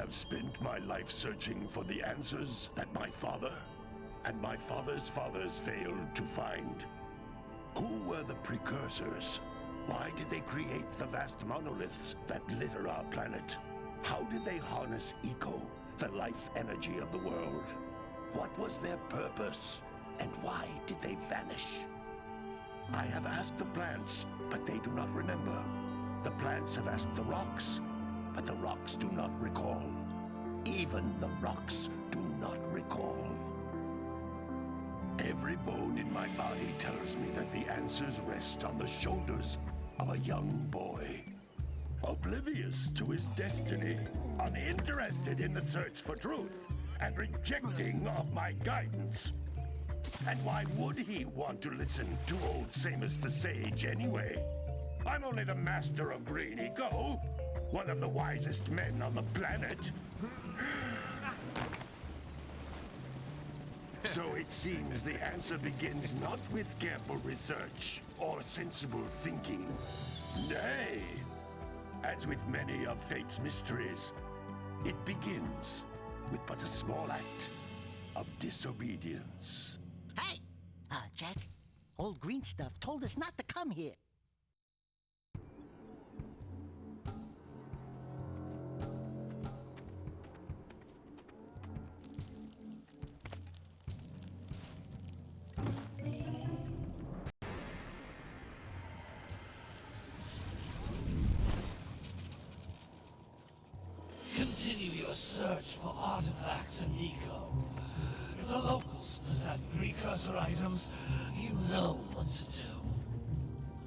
have spent my life searching for the answers that my father and my father's fathers failed to find. Who were the Precursors? Why did they create the vast monoliths that litter our planet? How did they harness eco, the life energy of the world? What was their purpose? And why did they vanish? I have asked the plants, but they do not remember. The plants have asked the rocks, but the rocks do not recall. Even the rocks do not recall. Every bone in my body tells me that the answers rest on the shoulders of a young boy. Oblivious to his destiny, uninterested in the search for truth, and rejecting of my guidance. And why would he want to listen to old Samus the Sage anyway? I'm only the master of green eco, one of the wisest men on the planet. So it seems the answer begins not with careful research or sensible thinking. Nay, as with many of fate's mysteries, it begins with but a small act of disobedience. Hey! Jak, old green stuff told us not to come here. Continue your search for artifacts and eco. If the locals possess precursor items, you know what to do.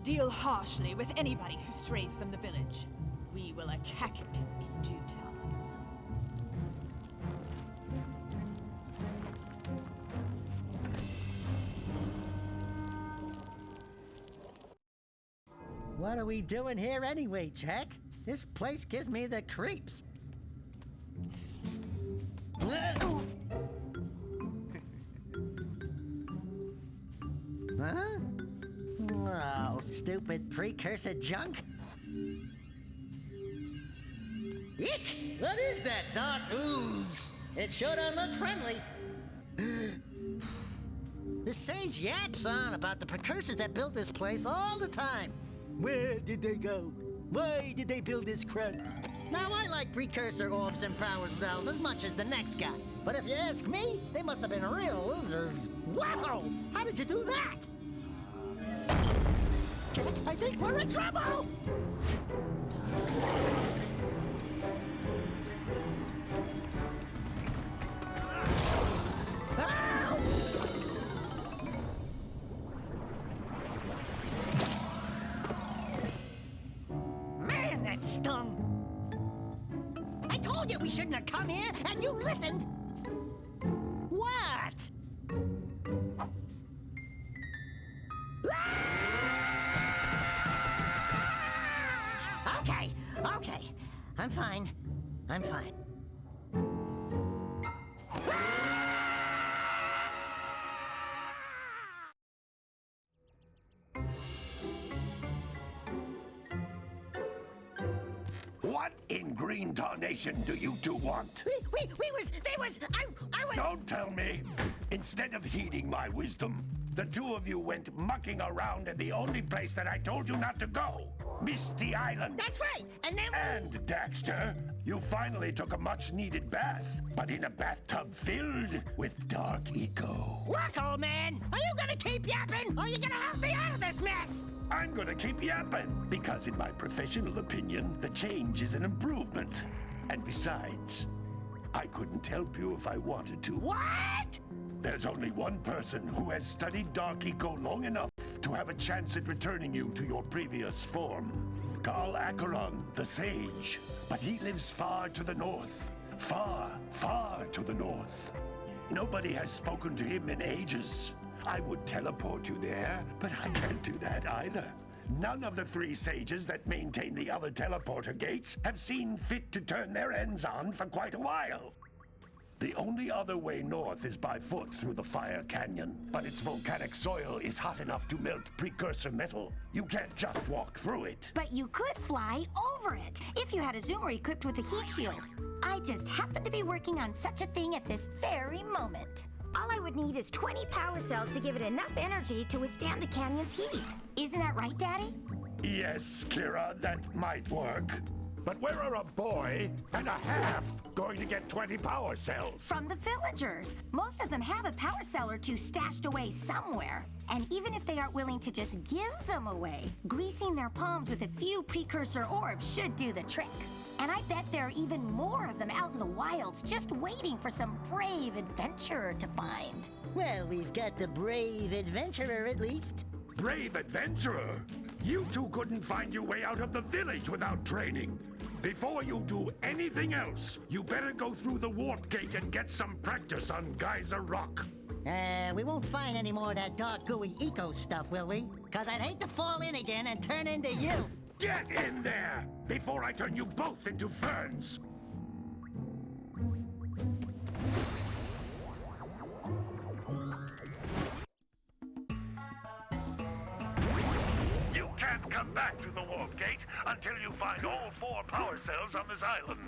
Deal harshly with anybody who strays from the village. We will attack it in due time. What are we doing here anyway, Jak? This place gives me the creeps. Huh? Oh, stupid precursor junk. Eek! What is that dark ooze? It sure don't look friendly. The sage yaps on about the precursors that built this place all the time. Where did they go? Why did they build this crap? Now, I like precursor orbs and power cells as much as the next guy. But if you ask me, they must have been real losers. Wow! How did you do that? Jak, I think we're in trouble! Ow! Man, that stung! I told you we shouldn't have come here, and you listened! What? Okay. I'm fine. What in green tarnation do you two want? I was... Don't tell me! Instead of heeding my wisdom, the two of you went mucking around in the only place that I told you not to go, Misty Island. That's right, and then... And, Daxter, you finally took a much-needed bath, but in a bathtub filled with dark eco. Look, old man, are you gonna keep yapping, or are you gonna help me out of this mess? I'm gonna keep yapping, because in my professional opinion, the change is an improvement. And besides, I couldn't help you if I wanted to. What? There's only one person who has studied dark eco long enough to have a chance at returning you to your previous form. Carl Acheron, the Sage. But he lives far to the north. Far, far to the north. Nobody has spoken to him in ages. I would teleport you there, but I can't do that either. None of the three sages that maintain the other teleporter gates have seen fit to turn their ends on for quite a while. The only other way north is by foot through the Fire Canyon, but its volcanic soil is hot enough to melt precursor metal. You can't just walk through it. But you could fly over it, if you had a zoomer equipped with a heat shield. I just happen to be working on such a thing at this very moment. All I would need is 20 power cells to give it enough energy to withstand the canyon's heat. Isn't that right, Daddy? Yes, Kira, that might work. But where are a boy and a half going to get 20 power cells? From the villagers. Most of them have a power cell or two stashed away somewhere. And even if they aren't willing to just give them away, greasing their palms with a few precursor orbs should do the trick. And I bet there are even more of them out in the wilds just waiting for some brave adventurer to find. Well, we've got the brave adventurer at least. Brave adventurer? You two couldn't find your way out of the village without training. Before you do anything else, you better go through the warp gate and get some practice on Geyser Rock. We won't find any more of that dark gooey eco stuff, will we? 'Cause I'd hate to fall in again and turn into you. Get in there before I turn you both into ferns. You can't come back through the warp gate until you find all 4 power cells on this island.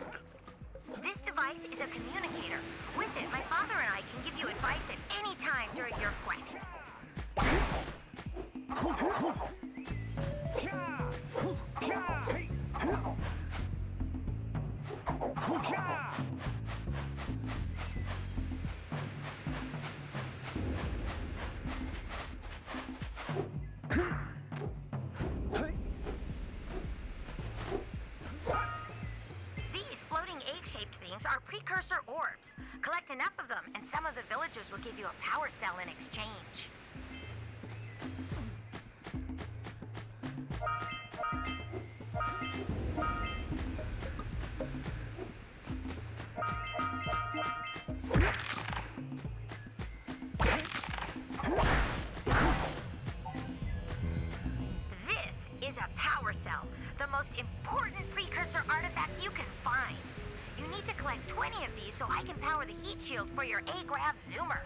This device is a communicator. With it, my father and I can give you advice at any time during your quest. Egg-shaped things are precursor orbs. Collect enough of them, and some of the villagers will give you a power cell in exchange. This is a power cell, the most important precursor artifact you can find. You need to collect 20 of these so I can power the heat shield for your A-Grav zoomer.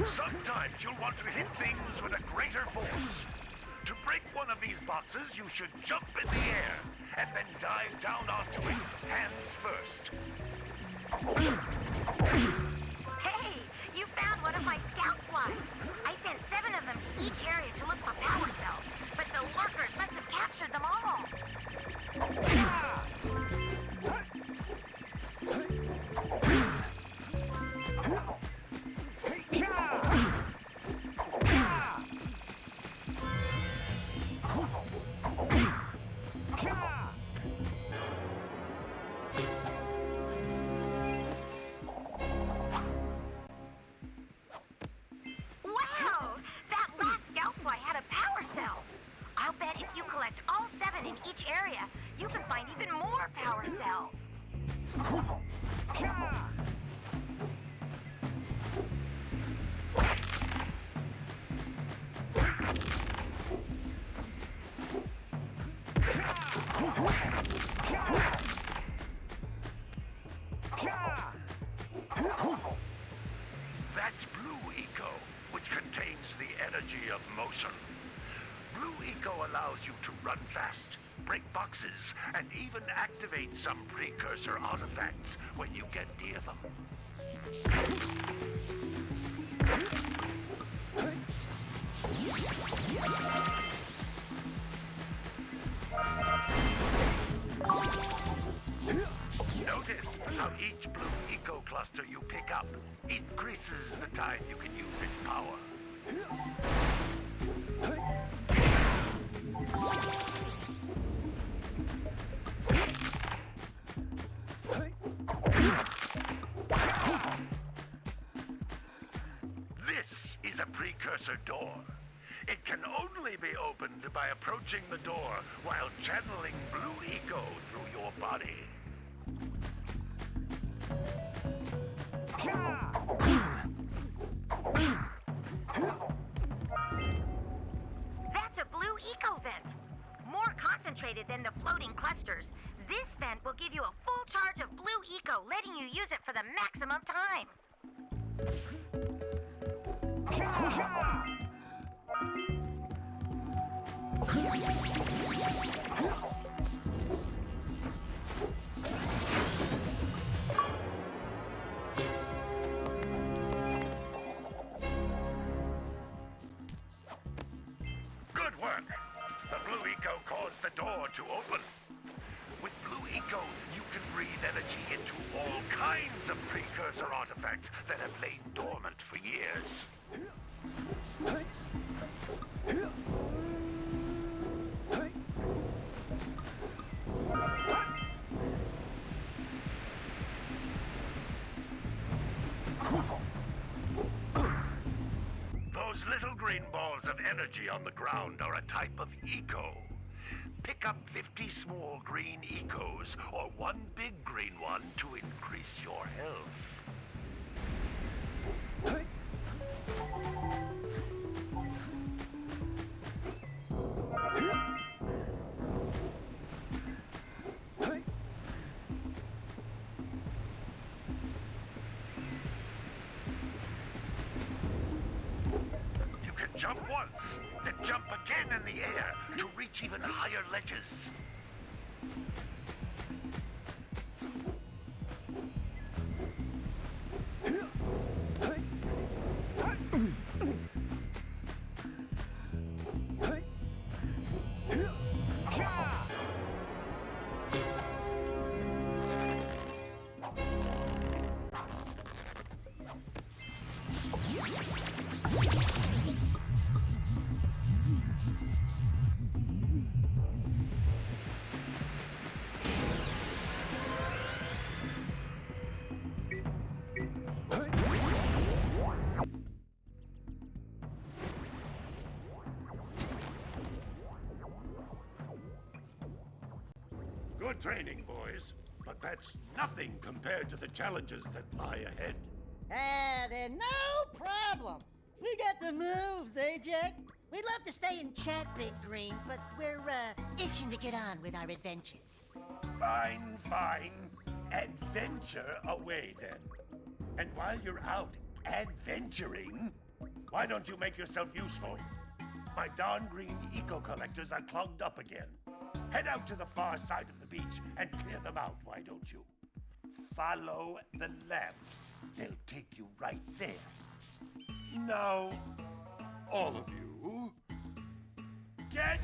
Sometimes you'll want to hit things with a greater force. To break one of these boxes, you should jump in the air and then dive down onto it, hands first. Hey, you found one of my scout flies. I sent 7 of them to each area to look for power cells, but the lurkers must have captured them all. Wow! That last scout fly had a power cell. I'll bet if you collect all 7 in each area, you can find even more power cells. That's Blue Eco, which contains the energy of motion. Blue Eco allows you to run fast, break boxes, and even activate some precursor artifacts when you get near them. Notice how each Blue Eco cluster you pick up increases the time you can use its power. It can only be opened by approaching the door while channeling blue eco through your body. That's a blue eco vent. More concentrated than the floating clusters. This vent will give you a full charge of blue eco, letting you use it for the maximum time. Good work. The blue eco caused the door to open. With blue eco, you can breathe energy into all kinds of precursor artifacts that have lain dormant for years. Those little green balls of energy on the ground are a type of eco. Pick up 50 small green ecos or one big green one to increase your health. You can jump once, then jump again in the air to reach even higher ledges. Good training, boys, but that's nothing compared to the challenges that lie ahead. Then no problem. We got the moves, eh, Jak? We'd love to stay and chat, Big Green, but we're, itching to get on with our adventures. Fine, fine. Adventure away, then. And while you're out adventuring, why don't you make yourself useful? My darn green eco-collectors are clogged up again. Head out to the far side of the beach and clear them out, why don't you? Follow the lamps. They'll take you right there. Now, all of you, get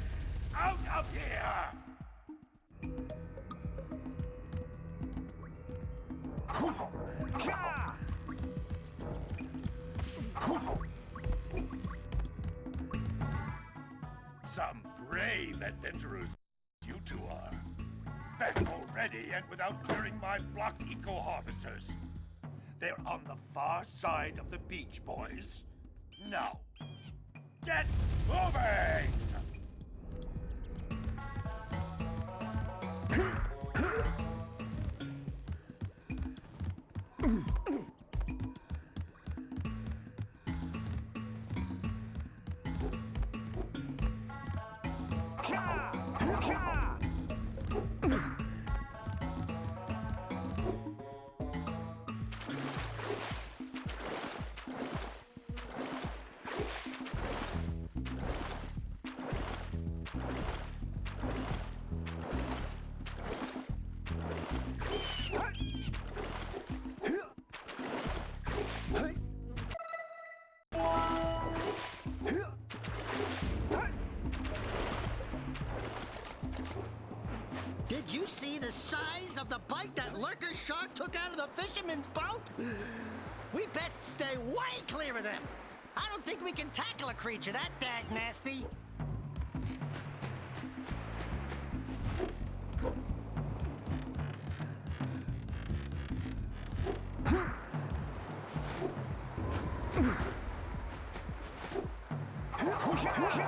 out of here! Some brave adventurers you two are. Back already and without clearing my block eco-harvesters. They're on the far side of the beach, boys. Now, get moving! Did you see the size of the bite that lurker shark took out of the fisherman's boat? We best stay way clear of them. I don't think we can tackle a creature that dag nasty. Hey!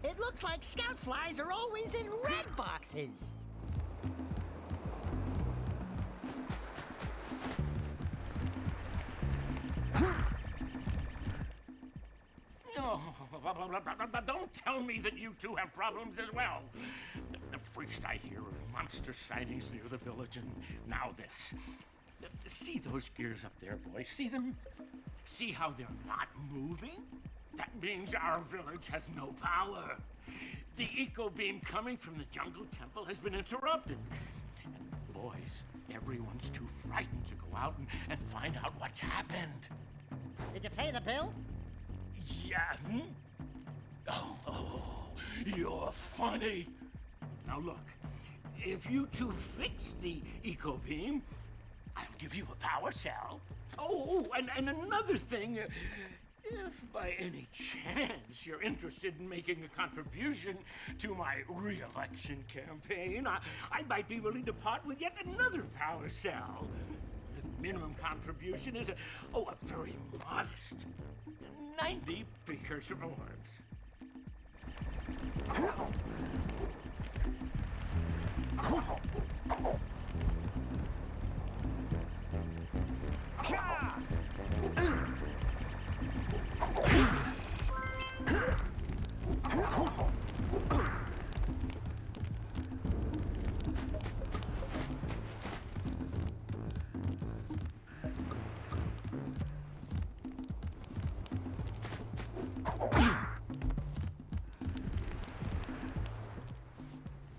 It looks like scout flies are always in red boxes. Oh, don't tell me that you two have problems as well. The first I hear of monster sightings near the village, and now this. See those gears up there, boys? See them? See how they're not moving? That means our village has no power. The eco beam coming from the jungle temple has been interrupted. And boys, everyone's too frightened to go out and find out what's happened. Did you pay the bill? Yeah. Oh, you're funny. Now look, if you two fix the eco beam, I'll give you a power cell. Oh, and another thing, if by any chance you're interested in making a contribution to my re-election campaign, I might be willing to part with yet another power cell. The minimum contribution is a very modest 90 precursor orbs.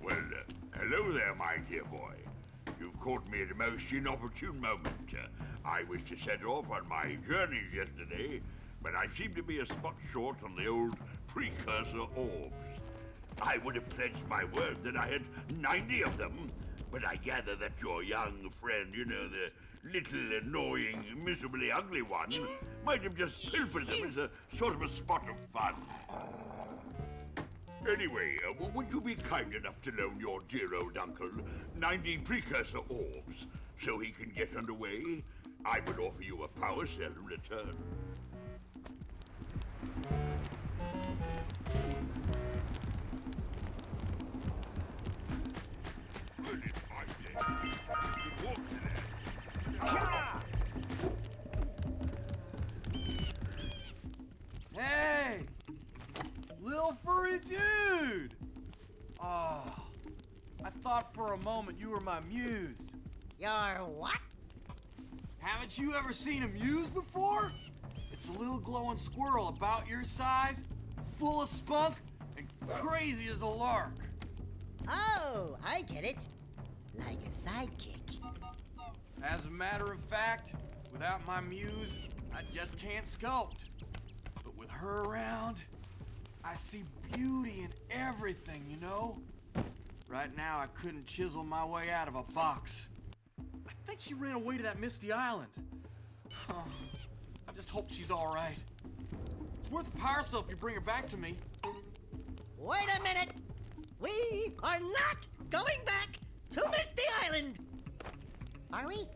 Well, hello there, my dear boy. You've caught me at a most inopportune moment. I was to set off on my journeys yesterday, but I seem to be a spot short on the old precursor orbs. I would have pledged my word that I had 90 of them, but I gather that your young friend, you know, the little annoying, miserably ugly one, might have just pilfered them as a sort of a spot of fun. Anyway, would you be kind enough to loan your dear old uncle 90 precursor orbs so he can get underway? I would offer you a power cell in return. Well, it's my day. Good walk today. Hey! Little furry dude! Oh, I thought for a moment you were my muse. Your what? Haven't you ever seen a muse before? It's a little glowing squirrel about your size, full of spunk, and crazy as a lark. Oh, I get it. Like a sidekick. As a matter of fact, without my muse, I just can't sculpt. But with her around, I see beauty in everything, you know? Right now, I couldn't chisel my way out of a box. I think she ran away to that misty island. Oh, I just hope she's all right. It's worth a power cell if you bring her back to me. Wait a minute! We are not going back to Misty Island! Are we?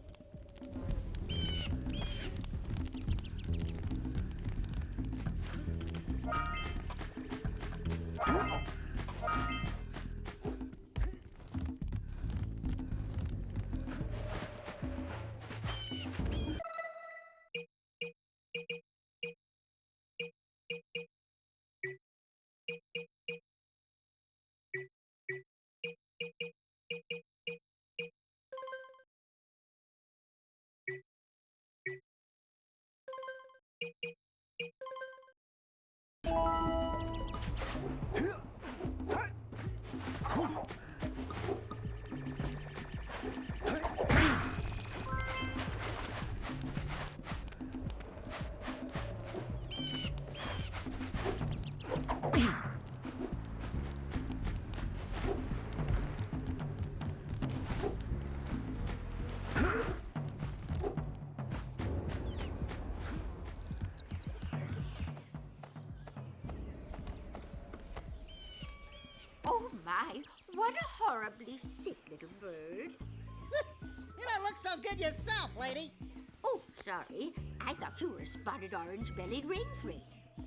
Oh my, what a horribly sick little bird. You don't look so good yourself, lady. Oh, sorry. I thought you were a spotted orange-bellied rainfrey.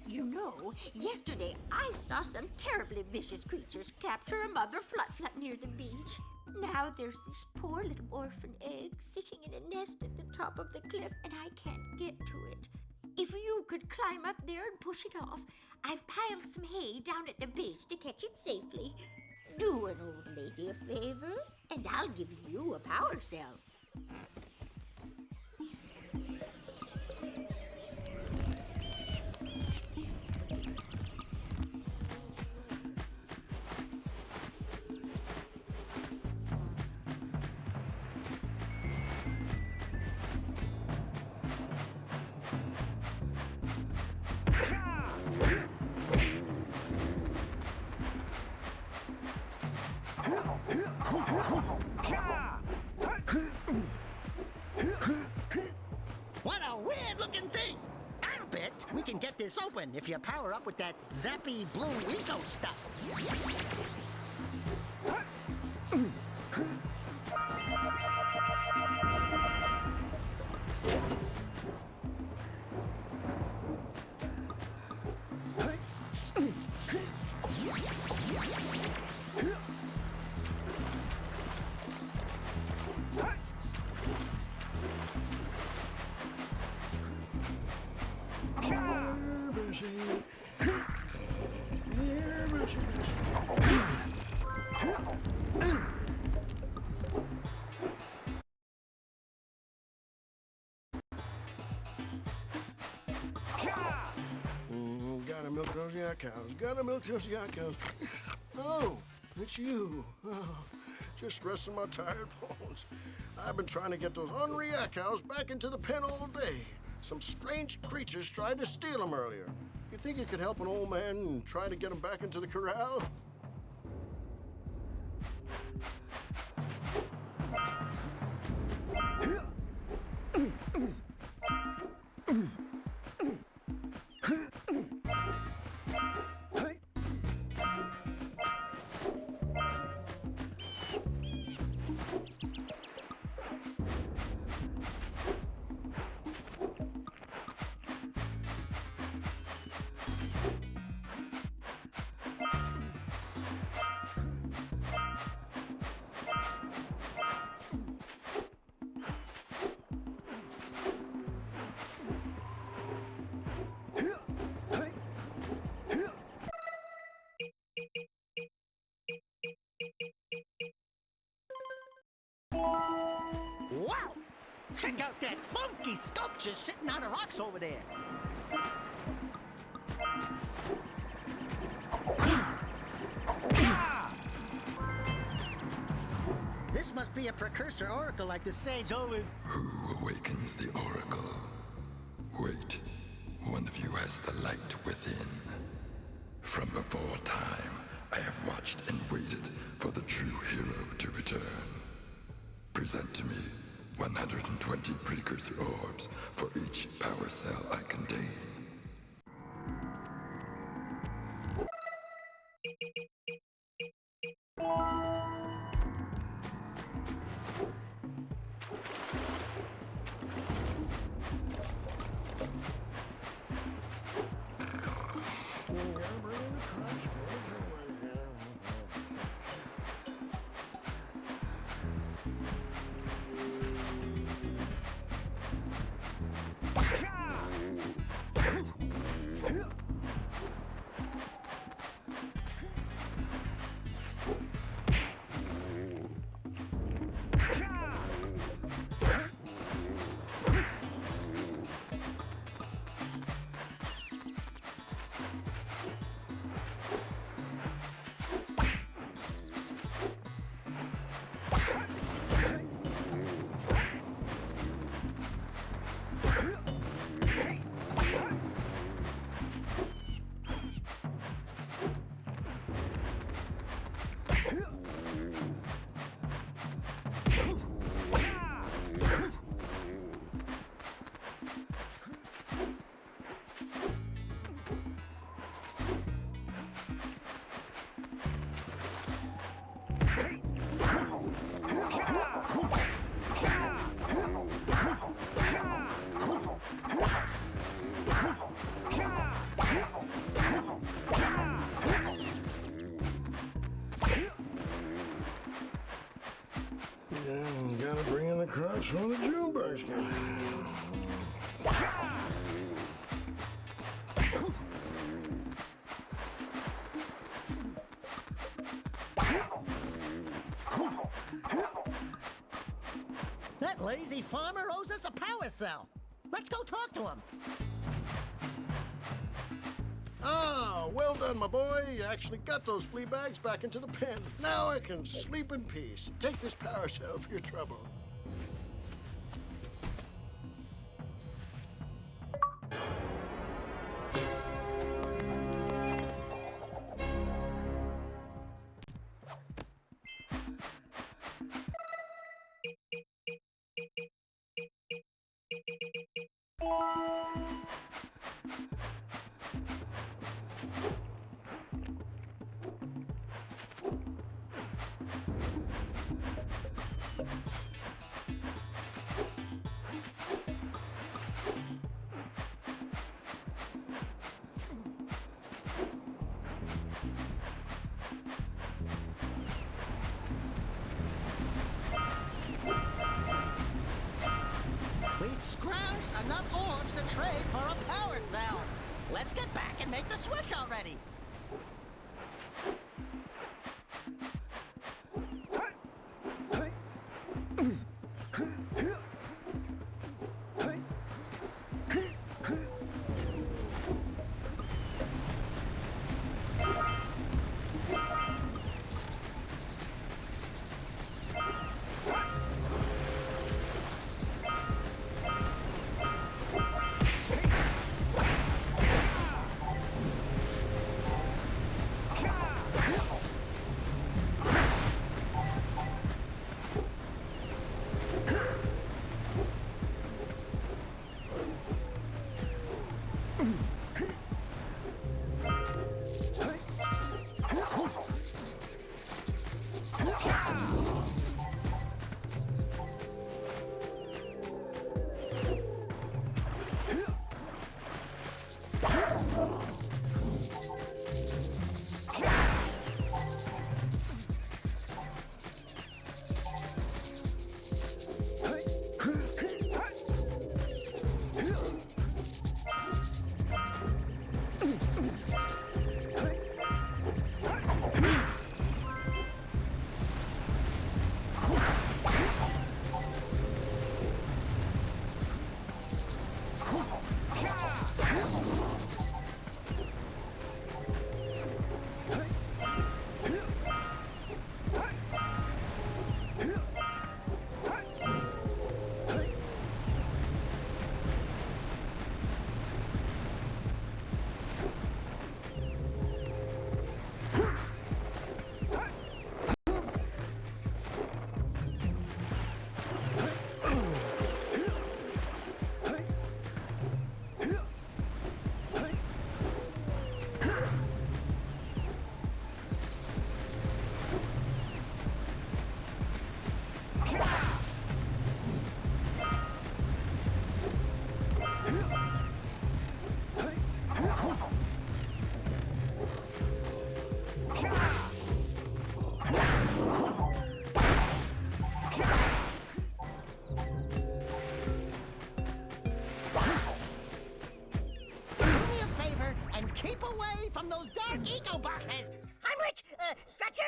You know, yesterday I saw some terribly vicious creatures capture a mother flut-flut near the beach. Now there's this poor little orphan egg sitting in a nest at the top of the cliff, and I can't get to it. If you could climb up there and push it off, I've piled some hay down at the base to catch it safely. Do an old lady a favor, and I'll give you a power cell. What a weird-looking thing! I'll bet we can get this open if you power up with that zappy blue eco stuff. Gotta milk those yakkows. Gotta milk those yakkows. Oh, it's you. Oh, just resting my tired bones. I've been trying to get those ornery yakkows back into the pen all day. Some strange creatures tried to steal them earlier. You think you could help an old man and try to get them back into the corral? Wow! Check out that funky sculpture sitting on the rocks over there. This must be a precursor oracle like the sage always... Who awakens the oracle? Wait, one of you has the light within. From before time, I have watched and waited for the true hero to return. Present to me 120 precursor orbs for each power cell I contain. What's wrong with Junebug's guy? That lazy farmer owes us a power cell. Let's go talk to him. Ah, well done, my boy. You actually got those flea bags back into the pen. Now I can sleep in peace. Take this power cell for your trouble. We scrounged enough orbs to trade for a power cell. Let's get back and make the switch already. Eco boxes! Heimlich! Stretcher!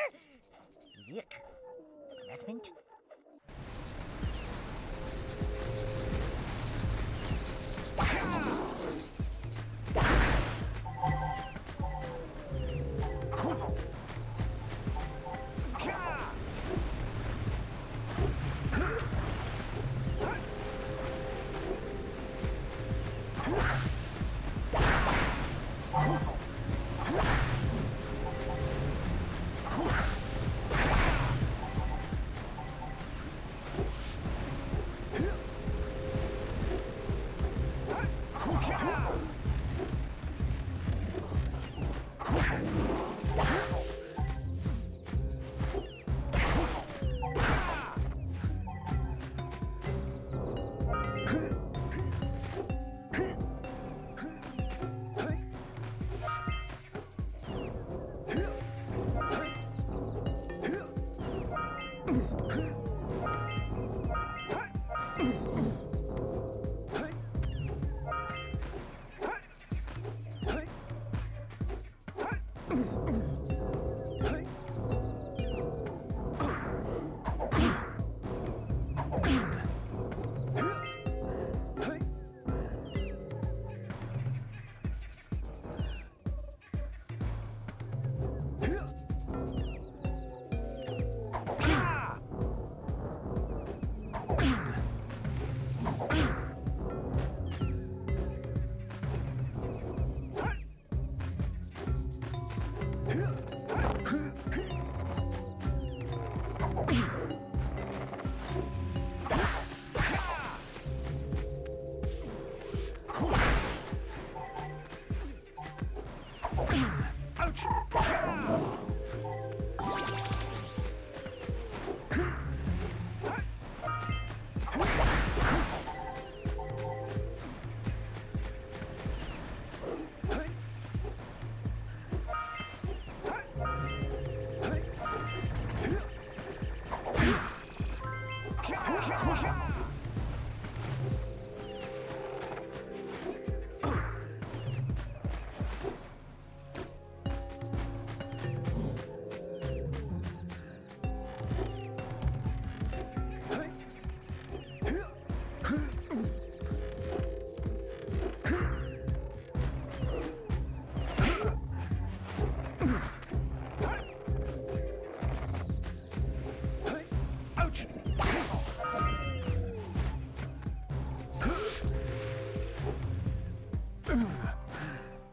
Yuck. Breath mint?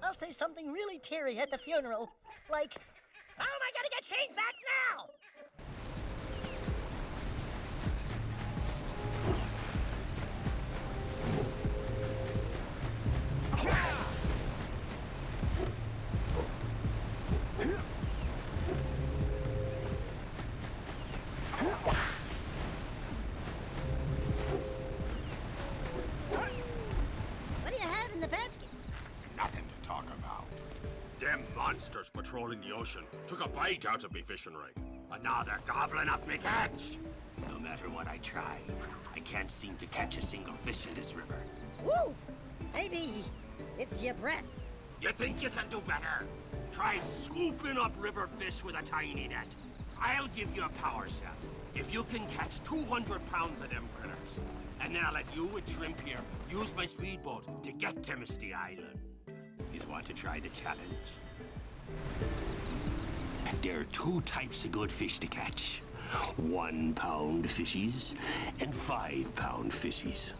I'll say something really teary at the funeral, like, "How am I gonna get change back now?" What do you have in the basket? Nothing to talk about. Them monsters patrolling the ocean took a bite out of me fishing rig. And now they're gobbling up me catch. No matter what I try, I can't seem to catch a single fish in this river. Woo! Maybe it's your breath. You think you can do better? Try scooping up river fish with a tiny net. I'll give you a power set if you can catch 200 pounds of them critters. And then I'll let you and Shrimp here use my speedboat to get to Misty Island. You want to try the challenge? There are two types of good fish to catch. 1 pound fishies and 5 pound fishies.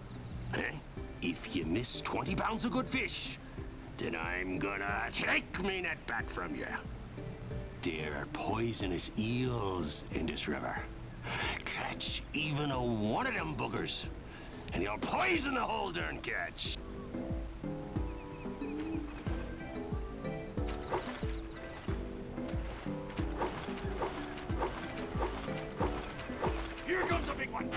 Eh? If you miss 20 pounds of good fish, then I'm gonna take me net back from you. There are poisonous eels in this river. Catch even a one of them buggers, and you'll poison the whole darn catch. Here comes a big one.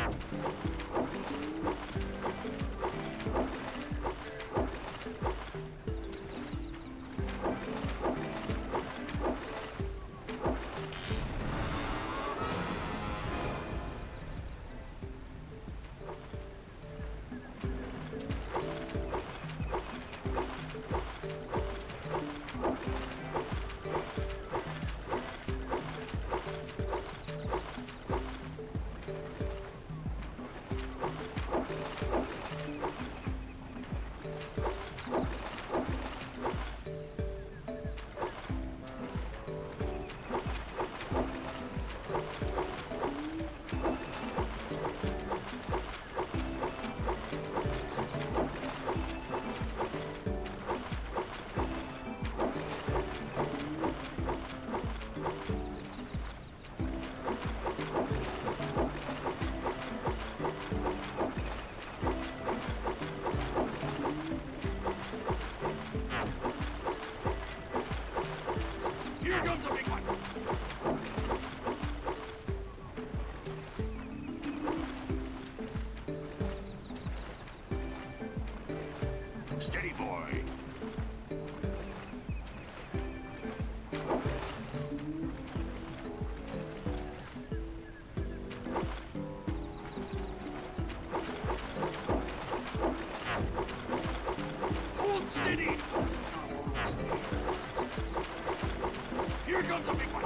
Here comes a big one.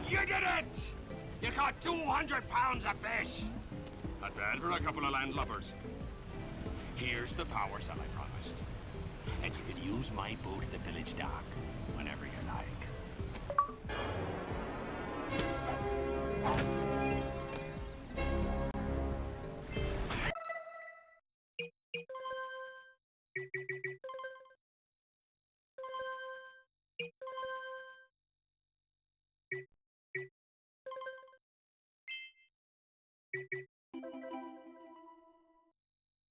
You did it! You caught 200 pounds of fish. Not bad for a couple of landlubbers. Here's the power cell I promised. And you can use my boat at the village dock whenever you like.